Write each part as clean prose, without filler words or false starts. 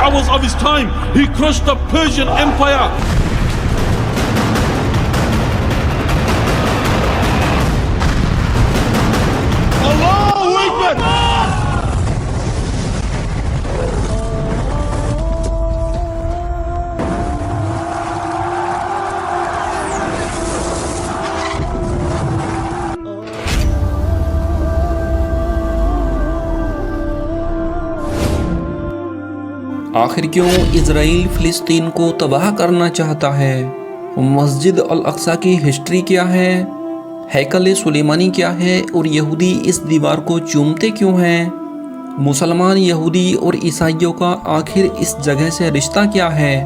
Hours of his time, he crushed the Persian Empire. Allahu Akbar! آخر کیوں اسرائیل فلسطین کو تباہ کرنا چاہتا ہے؟ مسجد الاقصی کی ہسٹری کیا ہے؟ ہیکل سلیمانی کیا ہے اور یہودی اس دیوار کو چومتے کیوں ہیں؟ مسلمان، یہودی اور عیسائیوں کا آخر اس جگہ سے رشتہ کیا ہے؟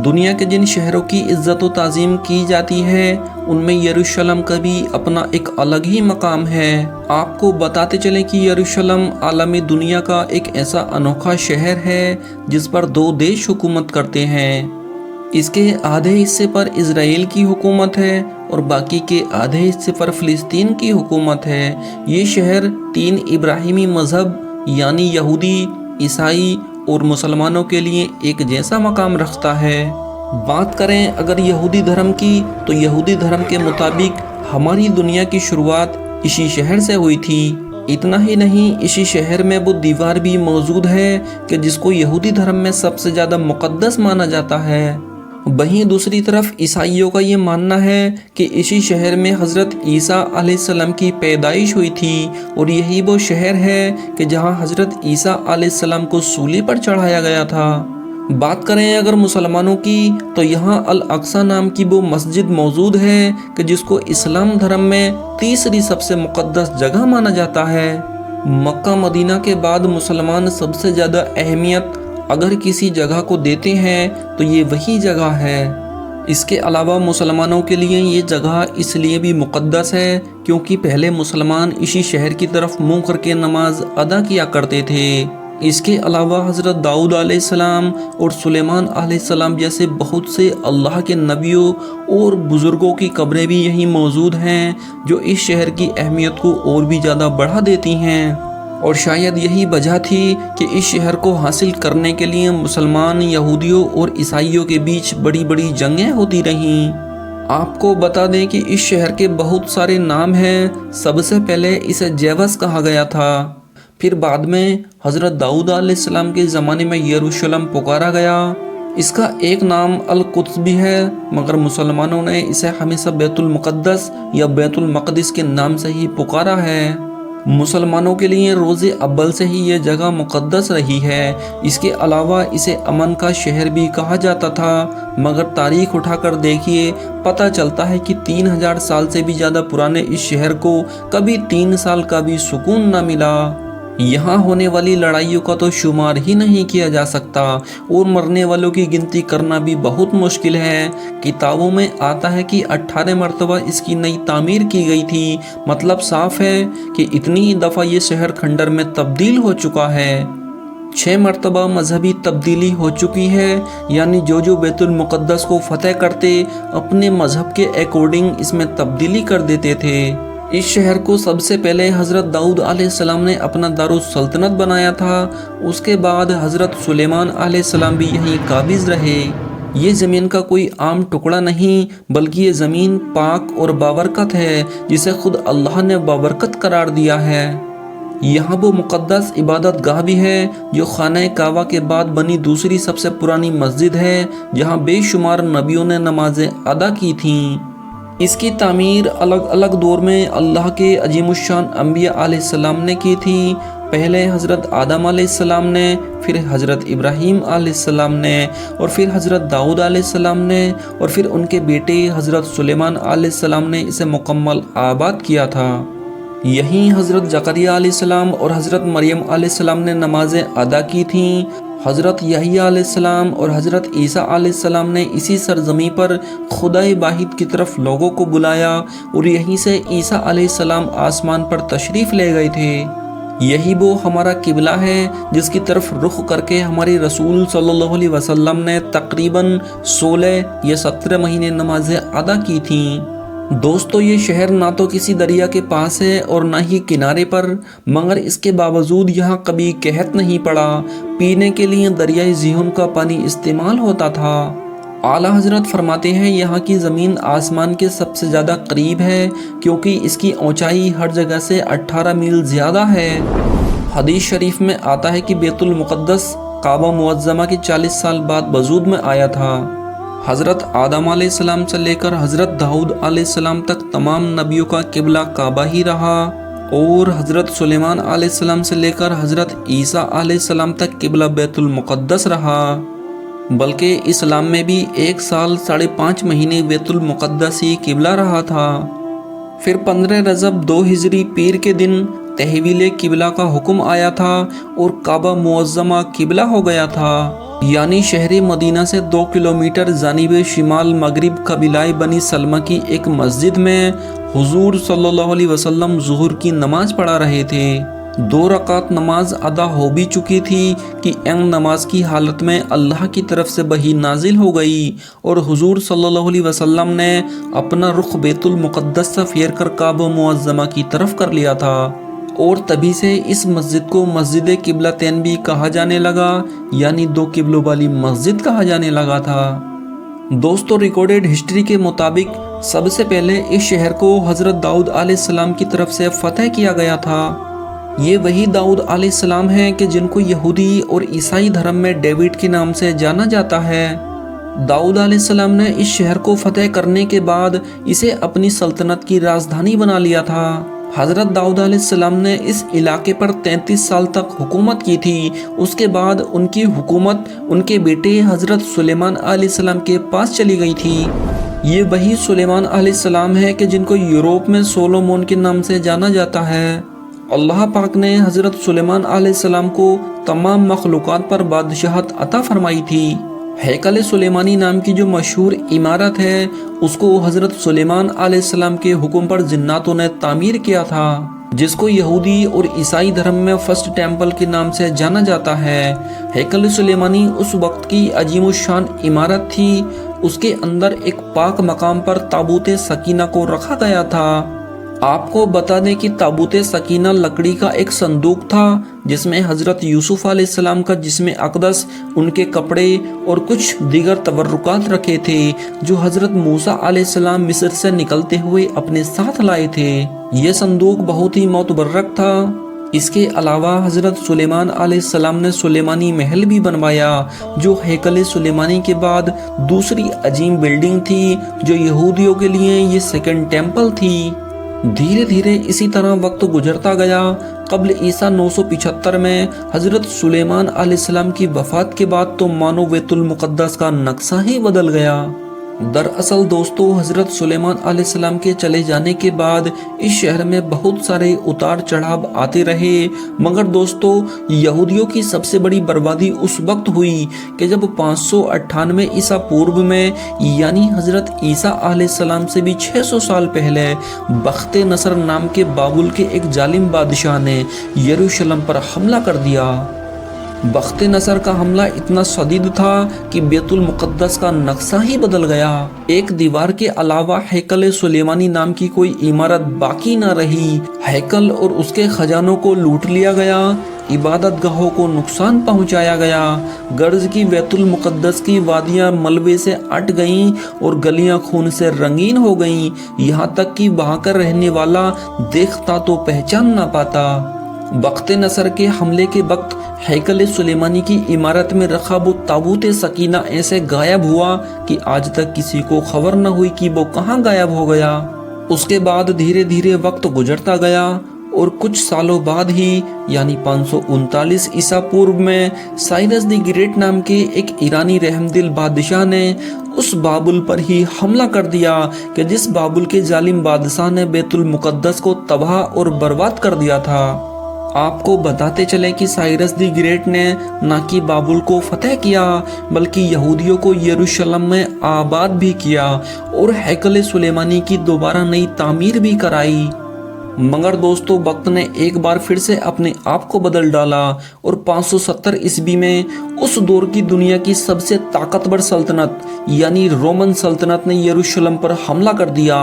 دنیا کے جن شہروں کی عزت و تعظیم کی جاتی ہے ان میں یروشلم کا بھی اپنا ایک الگ ہی مقام ہے۔ آپ کو بتاتے چلیں کہ یروشلم عالمی دنیا کا ایک ایسا انوکھا شہر ہے جس پر 2 دیش حکومت کرتے ہیں۔ اس کے آدھے حصے پر اسرائیل کی حکومت ہے اور باقی کے آدھے حصے پر فلسطین کی حکومت ہے۔ یہ شہر 3 ابراہیمی مذہب یعنی یہودی، عیسائی اور مسلمانوں کے لیے ایک جیسا مقام رکھتا ہے۔ بات کریں اگر یہودی دھرم کی تو یہودی دھرم کے مطابق ہماری دنیا کی شروعات اسی شہر سے ہوئی تھی۔ اتنا ہی نہیں، اسی شہر میں وہ دیوار بھی موجود ہے کہ جس کو یہودی دھرم میں سب سے زیادہ مقدس مانا جاتا ہے۔ وہیں دوسری طرف عیسائیوں کا یہ ماننا ہے کہ اسی شہر میں حضرت عیسیٰ علیہ السلام کی پیدائش ہوئی تھی اور یہی وہ شہر ہے کہ جہاں حضرت عیسیٰ علیہ السلام کو سولی پر چڑھایا گیا تھا۔ بات کریں اگر مسلمانوں کی تو یہاں الاقصی نام کی وہ مسجد موجود ہے کہ جس کو اسلام دھرم میں تیسری سب سے مقدس جگہ مانا جاتا ہے۔ مکہ مدینہ کے بعد مسلمان سب سے زیادہ اہمیت اگر کسی جگہ کو دیتے ہیں تو یہ وہی جگہ ہے۔ اس کے علاوہ مسلمانوں کے لیے یہ جگہ اس لیے بھی مقدس ہے کیونکہ پہلے مسلمان اسی شہر کی طرف منہ کر کے نماز ادا کیا کرتے تھے۔ اس کے علاوہ حضرت داؤد علیہ السلام اور سلیمان علیہ السلام جیسے بہت سے اللہ کے نبیوں اور بزرگوں کی قبریں بھی یہیں موجود ہیں جو اس شہر کی اہمیت کو اور بھی زیادہ بڑھا دیتی ہیں۔ اور شاید یہی وجہ تھی کہ اس شہر کو حاصل کرنے کے لیے مسلمان، یہودیوں اور عیسائیوں کے بیچ بڑی بڑی جنگیں ہوتی رہیں۔ آپ کو بتا دیں کہ اس شہر کے بہت سارے نام ہیں۔ سب سے پہلے اسے جیوس کہا گیا تھا، پھر بعد میں حضرت داؤد علیہ السلام کے زمانے میں یروشلم پکارا گیا۔ اس کا ایک نام القدس بھی ہے مگر مسلمانوں نے اسے ہمیشہ بیت المقدس یا بیت المقدس کے نام سے ہی پکارا ہے۔ مسلمانوں کے لیے روز اول سے ہی یہ جگہ مقدس رہی ہے۔ اس کے علاوہ اسے امن کا شہر بھی کہا جاتا تھا، مگر تاریخ اٹھا کر دیکھیے پتہ چلتا ہے کہ 3000 سال سے بھی زیادہ پرانے اس شہر کو کبھی 3 سال کا بھی سکون نہ ملا۔ یہاں ہونے والی لڑائیوں کا تو شمار ہی نہیں کیا جا سکتا اور مرنے والوں کی گنتی کرنا بھی بہت مشکل ہے۔ کتابوں میں آتا ہے کہ 18 مرتبہ اس کی نئی تعمیر کی گئی تھی، مطلب صاف ہے کہ اتنی دفعہ یہ شہر کھنڈر میں تبدیل ہو چکا ہے۔ 6 مرتبہ مذہبی تبدیلی ہو چکی ہے، یعنی جو بیت المقدس کو فتح کرتے اپنے مذہب کے اکارڈنگ اس میں تبدیلی کر دیتے تھے۔ اس شہر کو سب سے پہلے حضرت داؤد علیہ السلام نے اپنا دارالسلطنت بنایا تھا، اس کے بعد حضرت سلیمان علیہ السلام بھی یہیں قابض رہے۔ یہ زمین کا کوئی عام ٹکڑا نہیں بلکہ یہ زمین پاک اور بابرکت ہے جسے خود اللہ نے بابرکت قرار دیا ہے۔ یہاں وہ مقدس عبادت گاہ بھی ہے جو خانہ کعبہ کے بعد بنی دوسری سب سے پرانی مسجد ہے جہاں بے شمار نبیوں نے نمازیں ادا کی تھیں۔ اس کی تعمیر الگ الگ دور میں اللہ کے عظیم الشان انبیاء علیہ السلام نے کی تھی۔ پہلے حضرت آدم علیہ السلام نے، پھر حضرت ابراہیم علیہ السلام نے، اور پھر حضرت داؤد علیہ السلام نے، اور پھر ان کے بیٹے حضرت سلیمان علیہ السلام نے اسے مکمل آباد کیا تھا۔ یہیں حضرت زکریا علیہ السلام اور حضرت مریم علیہ السلام نے نمازیں ادا کی تھیں۔ حضرت یحییٰ علیہ السلام اور حضرت عیسیٰ علیہ السلام نے اسی سرزمین پر خدائے واحد کی طرف لوگوں کو بلایا اور یہیں سے عیسیٰ علیہ السلام آسمان پر تشریف لے گئے تھے۔ یہی وہ ہمارا قبلہ ہے جس کی طرف رخ کر کے ہمارے رسول صلی اللہ علیہ وسلم نے تقریباً 16 یا 17 مہینے نمازیں ادا کی تھیں۔ دوستو یہ شہر نہ تو کسی دریا کے پاس ہے اور نہ ہی کنارے پر، مگر اس کے باوجود یہاں کبھی قحط نہیں پڑا۔ پینے کے لیے دریائے زیہون کا پانی استعمال ہوتا تھا۔ اعلیٰ حضرت فرماتے ہیں یہاں کی زمین آسمان کے سب سے زیادہ قریب ہے کیونکہ اس کی اونچائی ہر جگہ سے 18 میل زیادہ ہے۔ حدیث شریف میں آتا ہے کہ بیت المقدس کعبہ معظمہ کے 40 سال بعد وجود میں آیا تھا۔ حضرت آدم علیہ السلام سے لے کر حضرت داؤد علیہ السلام تک تمام نبیوں کا قبلہ کعبہ ہی رہا، اور حضرت سلیمان علیہ السلام سے لے کر حضرت عیسیٰ علیہ السلام تک قبلہ بیت المقدس رہا۔ بلکہ اسلام میں بھی 1 سال 5.5 مہینے بیت المقدس ہی قبلہ رہا تھا۔ پھر 15 رجب 2 ہجری پیر کے دن تحویل قبلہ کا حکم آیا تھا اور کعبہ معظمہ قبلہ ہو گیا تھا، یعنی شہر مدینہ سے 2 کلومیٹر جانب شمال مغرب قبیلہ بنی سلمہ کی ایک مسجد میں حضور صلی اللہ علیہ وسلم ظہر کی نماز پڑھا رہے تھے۔ 2 رکعت نماز ادا ہو بھی چکی تھی کہ ان نماز کی حالت میں اللہ کی طرف سے وحی نازل ہو گئی اور حضور صلی اللہ علیہ وسلم نے اپنا رخ بیت المقدس سے پھیر کر کعبہ معظمہ کی طرف کر لیا تھا، اور تبھی سے اس مسجد کو مسجد قبلتین بھی کہا جانے لگا، یعنی 2 قبلوں والی مسجد کہا جانے لگا تھا۔ دوستو ریکارڈڈ ہسٹری کے مطابق سب سے پہلے اس شہر کو حضرت داؤد علیہ السلام کی طرف سے فتح کیا گیا تھا۔ یہ وہی داؤد علیہ السلام ہیں کہ جن کو یہودی اور عیسائی دھرم میں ڈیوڈ کے نام سے جانا جاتا ہے۔ داؤد علیہ السلام نے اس شہر کو فتح کرنے کے بعد اسے اپنی سلطنت کی راجدھانی بنا لیا تھا۔ حضرت داؤد علیہ السلام نے اس علاقے پر 33 سال تک حکومت کی تھی۔ اس کے بعد ان کی حکومت ان کے بیٹے حضرت سلیمان علیہ السلام کے پاس چلی گئی تھی۔ یہ وہی سلیمان علیہ السلام ہے کہ جن کو یوروپ میں سولومون کے نام سے جانا جاتا ہے۔ اللہ پاک نے حضرت سلیمان علیہ السلام کو تمام مخلوقات پر بادشاہت عطا فرمائی تھی۔ ہیکل سلیمانی نام کی جو مشہور عمارت ہے اس کو حضرت سلیمان علیہ السلام کے حکم پر جناتوں نے تعمیر کیا تھا، جس کو یہودی اور عیسائی دھرم میں فرسٹ ٹیمپل کے نام سے جانا جاتا ہے۔ ہیکل سلیمانی اس وقت کی عظیم الشان عمارت تھی۔ اس کے اندر ایک پاک مقام پر تابوت سکینہ کو رکھا گیا تھا۔ آپ کو بتا دیں کہ تابوت سکینہ لکڑی کا ایک صندوق تھا جس میں حضرت یوسف علیہ السلام کا جسم اقدس، ان کے کپڑے اور کچھ دیگر تبرکات رکھے تھے جو حضرت موسیٰ علیہ السلام مصر سے نکلتے ہوئے اپنے ساتھ لائے تھے۔ یہ صندوق بہت ہی متبرک تھا۔ اس کے علاوہ حضرت سلیمان علیہ السلام نے سلیمانی محل بھی بنوایا جو ہیکل سلیمانی کے بعد دوسری عظیم بلڈنگ تھی جو یہودیوں کے لیے یہ سیکنڈ ٹیمپل تھی۔ دھیرے دھیرے اسی طرح وقت گزرتا گیا۔ قبل عیسیٰ 975 میں حضرت سلیمان علیہ السلام کی وفات کے بعد تو مانو بیت المقدس کا نقشہ ہی بدل گیا۔ دراصل دوستو حضرت سلیمان علیہ السلام کے چلے جانے کے بعد اس شہر میں بہت سارے اتار چڑھاؤ آتے رہے، مگر دوستو یہودیوں کی سب سے بڑی بربادی اس وقت ہوئی کہ جب 598 عیسیٰ پورو میں، یعنی حضرت عیسیٰ علیہ السلام سے بھی 600 سال پہلے، بخت نصر نام کے بابل کے ایک ظالم بادشاہ نے یروشلم پر حملہ کر دیا۔ بخت نصر کا حملہ اتنا شدید تھا کہ بیت المقدس کا نقشہ ہی بدل گیا۔ ایک دیوار کے علاوہ ہیکل سلیمانی نام کی کوئی عمارت باقی نہ رہی۔ ہیکل اور اس کے خزانوں کو لوٹ لیا گیا، عبادت گاہوں کو نقصان پہنچایا گیا، غرض کی بیت المقدس کی وادیاں ملبے سے اٹ گئیں اور گلیاں خون سے رنگین ہو گئیں، یہاں تک کہ وہاں کا رہنے والا دیکھتا تو پہچان نہ پاتا۔ بخت نصر کے حملے کے وقت ہیکل سلیمانی کی عمارت میں رکھا وہ تابوت سکینہ ایسے غائب ہوا کہ آج تک کسی کو خبر نہ ہوئی کہ وہ کہاں غائب ہو گیا۔ اس کے بعد دھیرے دھیرے وقت گزرتا گیا اور کچھ سالوں بعد ہی یعنی 539 عیسیٰ پورو میں سائرس دی گریٹ نام کے ایک ایرانی رحم دل بادشاہ نے اس بابل پر ہی حملہ کر دیا کہ جس بابل کے ظالم بادشاہ نے بیت المقدس کو تباہ اور برباد کر دیا تھا۔ آپ کو بتاتے چلیں کہ سائرس دی گریٹ نے نہ کہ بابل کو فتح کیا بلکہ یہودیوں کو یروشلم میں آباد بھی کیا اور ہیکل سلیمانی کی دوبارہ نئی تعمیر بھی کرائی۔ مگر دوستو وقت نے ایک بار پھر سے اپنے آپ کو بدل ڈالا اور 570 عیسوی میں اس دور کی دنیا کی سب سے طاقتور سلطنت یعنی رومن سلطنت نے یروشلم پر حملہ کر دیا۔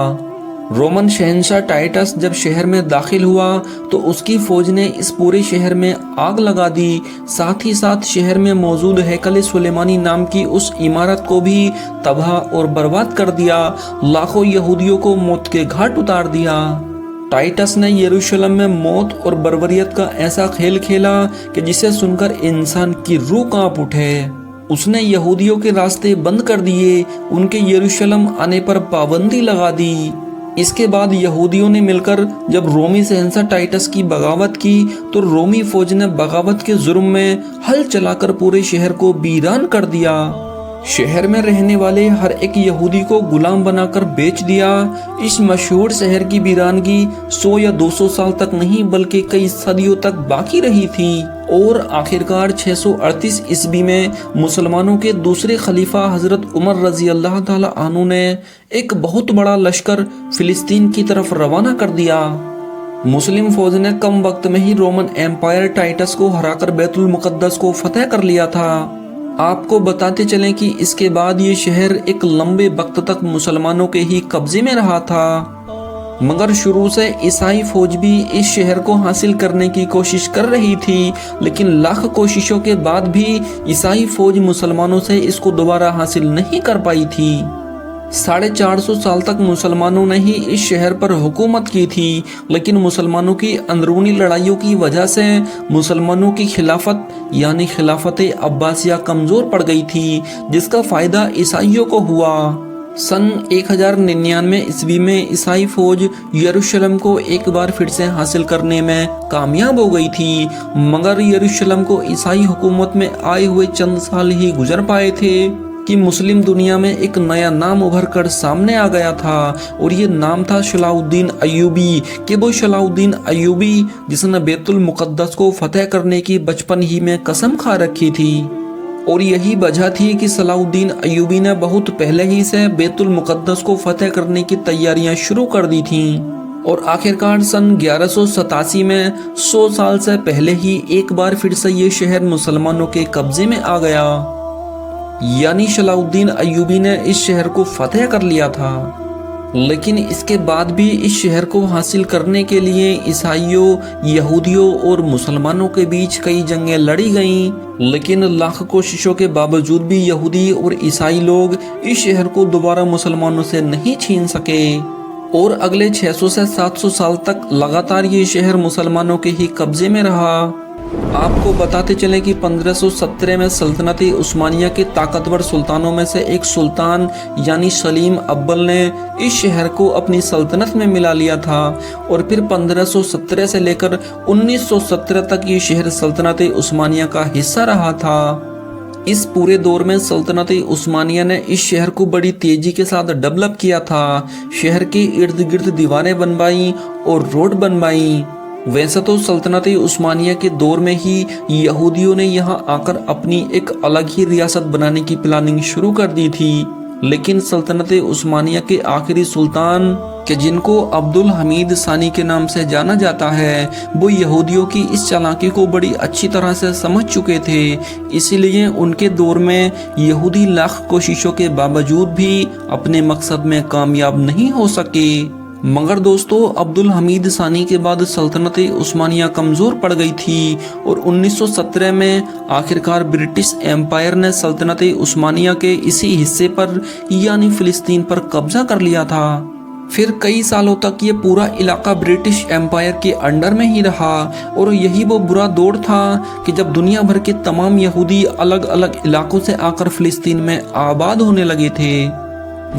رومن شہنشاہ ٹائٹس جب شہر میں داخل ہوا تو اس کی فوج نے اس پورے شہر میں آگ لگا دی، ساتھ ہی ساتھ شہر میں موجود ہیکل سلیمانی نام کی اس عمارت کو بھی تباہ اور برباد کر دیا، لاکھوں یہودیوں کو موت کے گھاٹ اتار دیا۔ ٹائٹس نے یروشلم میں موت اور بربریت کا ایسا کھیل کھیلا کہ جسے سن کر انسان کی روح کانپ اٹھے۔ اس نے یہودیوں کے راستے بند کر دیے، ان کے یروشلم آنے پر پابندی لگا دی۔ اس کے بعد یہودیوں نے مل کر جب رومی شہنشاہ ٹائٹس کی بغاوت کی تو رومی فوج نے بغاوت کے جرم میں ہل چلا کر پورے شہر کو ویران کر دیا۔ شہر میں رہنے والے ہر ایک یہودی کو غلام بنا کر بیچ دیا۔ اس مشہور شہر کی ویرانگی 100 یا 200 سال تک نہیں بلکہ کئی صدیوں تک باقی رہی تھی، اور آخرکار 638 عیسوی میں مسلمانوں کے دوسرے خلیفہ حضرت عمر رضی اللہ تعالی عنہ نے ایک بہت بڑا لشکر فلسطین کی طرف روانہ کر دیا۔ مسلم فوج نے کم وقت میں ہی رومن ایمپائر ٹائٹس کو ہرا کر بیت المقدس کو فتح کر لیا تھا۔ آپ کو بتاتے چلیں کہ اس کے بعد یہ شہر ایک لمبے وقت تک مسلمانوں کے ہی قبضے میں رہا تھا، مگر شروع سے عیسائی فوج بھی اس شہر کو حاصل کرنے کی کوشش کر رہی تھی، لیکن لاکھ کوششوں کے بعد بھی عیسائی فوج مسلمانوں سے اس کو دوبارہ حاصل نہیں کر پائی تھی۔ 450 سال تک مسلمانوں نے ہی اس شہر پر حکومت کی تھی، لیکن مسلمانوں کی اندرونی لڑائیوں کی وجہ سے مسلمانوں کی خلافت یعنی خلافت عباسیہ کمزور پڑ گئی تھی، جس کا فائدہ عیسائیوں کو ہوا۔ سن 1099 عیسوی میں عیسائی فوج یروشلم کو ایک بار پھر سے حاصل کرنے میں کامیاب ہو گئی تھی، مگر یروشلم کو عیسائی حکومت میں آئے ہوئے چند سال ہی گزر پائے تھے کہ مسلم دنیا میں ایک نیا نام ابھر کر سامنے آ گیا تھا، اور یہ نام تھا صلاح الدین ایوبی، کہ وہ صلاح الدین ایوبی جس نے بیت المقدس کو فتح کرنے کی بچپن ہی میں قسم کھا رکھی تھی، اور یہی وجہ تھی کہ صلاح الدین ایوبی نے بہت پہلے ہی سے بیت المقدس کو فتح کرنے کی تیاریاں شروع کر دی تھیں، اور آخرکار سن 1187 میں 100 سال سے پہلے ہی ایک بار پھر سے یہ شہر مسلمانوں کے قبضے میں آ گیا، یعنی صلاح الدین ایوبی نے اس شہر کو فتح کر لیا تھا۔ لیکن اس کے بعد بھی اس شہر کو حاصل کرنے کے لیے عیسائیوں، یہودیوں اور مسلمانوں کے بیچ کئی جنگیں لڑی گئیں، لیکن لاکھ کوششوں کے باوجود بھی یہودی اور عیسائی لوگ اس شہر کو دوبارہ مسلمانوں سے نہیں چھین سکے، اور اگلے 600 سے 700 سال تک لگاتار یہ شہر مسلمانوں کے ہی قبضے میں رہا۔ آپ کو بتاتے چلیں کہ 1517 میں سلطنت عثمانیہ کے طاقتور سلطانوں میں سے ایک سلطان یعنی سلیم اول نے اس شہر کو اپنی سلطنت میں ملا لیا تھا، اور پھر 1517 سے لے کر 1917 تک یہ شہر سلطنت عثمانیہ کا حصہ رہا تھا۔ اس پورے دور میں سلطنت عثمانیہ نے اس شہر کو بڑی تیزی کے ساتھ ڈیولپ کیا تھا، شہر کے ارد گرد دیواریں بنوائیں اور روڈ بنوائیں۔ ویسے تو سلطنت عثمانیہ کے دور میں ہی یہودیوں نے یہاں آ کر اپنی ایک الگ ہی ریاست بنانے کی پلاننگ شروع کر دی تھی، لیکن سلطنت عثمانیہ کے آخری سلطان کہ جن کو عبدالحمید ثانی کے نام سے جانا جاتا ہے، وہ یہودیوں کی اس چالاکی کو بڑی اچھی طرح سے سمجھ چکے تھے، اسی لیے ان کے دور میں یہودی لاکھ کوششوں کے باوجود بھی اپنے مقصد میں کامیاب نہیں ہو سکے۔ مگر دوستو، عبدالحمید ثانی کے بعد سلطنت عثمانیہ کمزور پڑ گئی تھی، اور 1917 میں آخرکار برٹش ایمپائر نے سلطنت عثمانیہ کے اسی حصے پر یعنی فلسطین پر قبضہ کر لیا تھا۔ پھر کئی سالوں تک یہ پورا علاقہ برٹش ایمپائر کے انڈر میں ہی رہا، اور یہی وہ برا دور تھا کہ جب دنیا بھر کے تمام یہودی الگ الگ علاقوں سے آ کر فلسطین میں آباد ہونے لگے تھے۔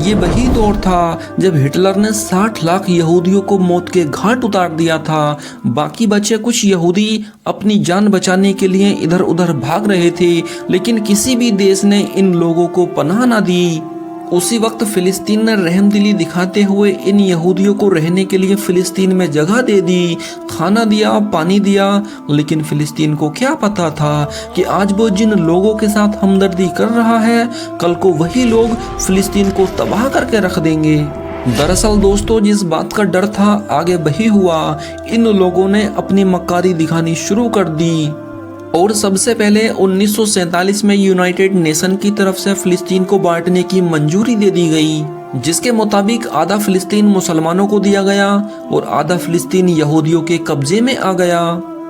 یہ وہی دور تھا جب ہٹلر نے 60 لاکھ یہودیوں کو موت کے گھاٹ اتار دیا تھا، باقی بچے کچھ یہودی اپنی جان بچانے کے لیے ادھر ادھر بھاگ رہے تھے، لیکن کسی بھی دیش نے ان لوگوں کو پناہ نہ دی۔ اسی وقت فلسطین نے رحم دلی دکھاتے ہوئے ان یہودیوں کو رہنے کے لیے فلسطین میں جگہ دے دی، کھانا دیا، پانی دیا، لیکن فلسطین کو کیا پتا تھا کہ آج وہ جن لوگوں کے ساتھ ہمدردی کر رہا ہے، کل کو وہی لوگ فلسطین کو تباہ کر کے رکھ دیں گے۔ دراصل دوستو، جس بات کا ڈر تھا آگے وہی ہوا، ان لوگوں نے اپنی مکاری دکھانی شروع کر دی، اور سب سے پہلے 1947 میں یونائٹڈ نیشن کی طرف سے فلسطین کو بانٹنے کی منظوری دے دی گئی، جس کے مطابق آدھا فلسطین مسلمانوں کو دیا گیا اور آدھا فلسطین یہودیوں کے قبضے میں آ گیا۔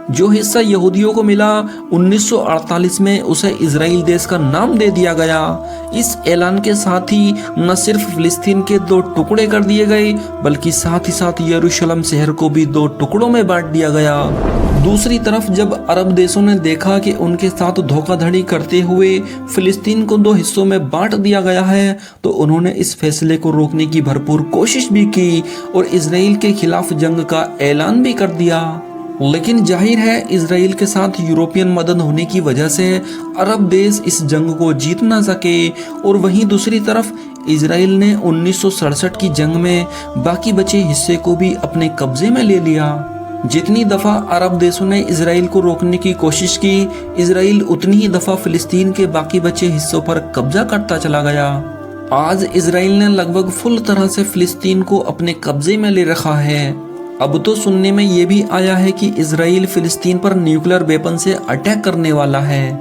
جو حصہ یہودیوں کو ملا 1948 میں اسے اسرائیل دیش کا نام دے دیا گیا۔ اس اعلان کے ساتھ ہی نہ صرف فلسطین کے 2 ٹکڑے کر دیے گئے بلکہ ساتھ ہی ساتھ یروشلم شہر کو بھی 2 ٹکڑوں میں بانٹ دیا گیا۔ دوسری طرف جب عرب دیشوں نے دیکھا کہ ان کے ساتھ دھوکہ دھڑی کرتے ہوئے فلسطین کو 2 حصوں میں بانٹ دیا گیا ہے تو انہوں نے اس فیصلے کو روکنے کی بھرپور کوشش بھی کی اور اسرائیل کے خلاف جنگ کا اعلان بھی کر دیا۔ لیکن ظاہر ہے اسرائیل کے ساتھ یورپین مدد ہونے کی وجہ سے عرب دیش اس جنگ کو جیت نہ سکے، اور وہیں دوسری طرف اسرائیل نے 1967 کی جنگ میں باقی بچے حصے کو بھی اپنے قبضے میں لے لیا۔ جتنی دفعہ عرب دیشوں نے اسرائیل کو روکنے کی کوشش کی، اسرائیل اتنی ہی دفعہ فلسطین کے باقی بچے حصوں پر قبضہ کرتا چلا گیا۔ آج اسرائیل نے لگ بھگ فل طرح سے فلسطین کو اپنے قبضے میں لے رکھا ہے۔ اب تو سننے میں یہ بھی آیا ہے کہ اسرائیل فلسطین پر نیوکلیر ویپن سے اٹیک کرنے والا ہے۔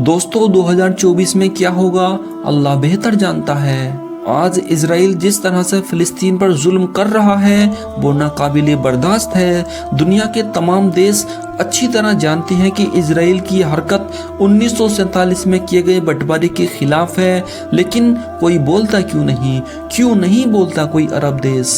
دوستو 2024 میں کیا ہوگا اللہ بہتر جانتا ہے۔ آج اسرائیل جس طرح سے فلسطین پر ظلم کر رہا ہے وہ ناقابل برداشت ہے۔ دنیا کے تمام دیش اچھی طرح جانتے ہیں کہ اسرائیل کی حرکت 1947 میں کیے گئے بٹوارے کے خلاف ہے، لیکن کوئی بولتا کیوں نہیں بولتا کوئی عرب دیش؟